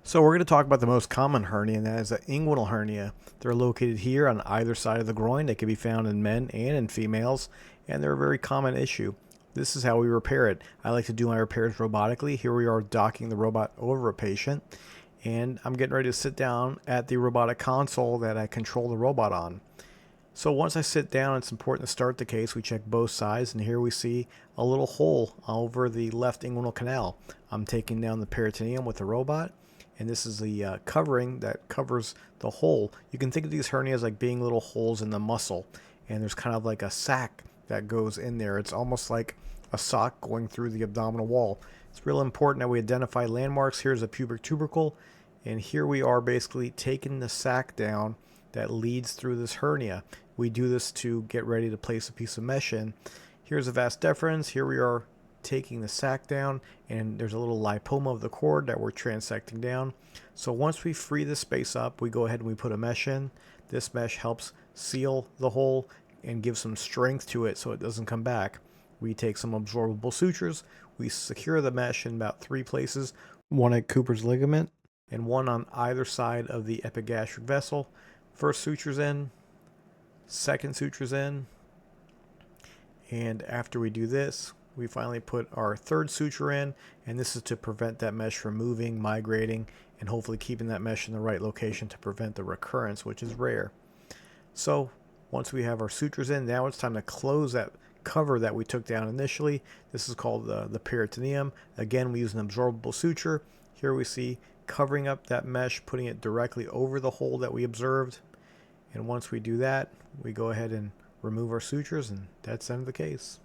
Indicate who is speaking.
Speaker 1: So we're going to talk about the most common hernia, and that is the inguinal hernia. They're located here on either side of the groin. They can be found in men and in females, and they're a very common issue. This is how we repair it. I like to do my repairs robotically. Here we are docking the robot over a patient, and I'm getting ready to sit down at the robotic console that I control the robot on. So once I sit down, it's important to start the case. We check both sides, and here we see a little hole over the left inguinal canal. I'm taking down the peritoneum with the robot, and this is the covering that covers the hole. You can think of these hernias like being little holes in the muscle, and there's kind of like a sac that goes in there. It's almost like a sock going through the abdominal wall. It's real important that we identify landmarks. Here's a pubic tubercle, and here we are basically taking the sac down that leads through this hernia. We do this to get ready to place a piece of mesh in. Here's a vas deferens. Here we are taking the sac down, and there's a little lipoma of the cord that we're transecting down. So once we free this space up, we go ahead and we put a mesh in. This mesh helps seal the hole and give some strength to it so it doesn't come back. We take some absorbable sutures. We secure the mesh in about 3 places, one at Cooper's ligament and one on either side of the epigastric vessel. First suture's in, second suture's in, and after we do this, we finally put our third suture in, and this is to prevent that mesh from moving, migrating, and hopefully keeping that mesh in the right location to prevent the recurrence, which is rare. So once we have our sutures in, now it's time to close that cover that we took down initially. This is called the peritoneum. Again, we use an absorbable suture. Here we see covering up that mesh, putting it directly over the hole that we observed. And once we do that, we go ahead and remove our sutures, and that's the end of the case.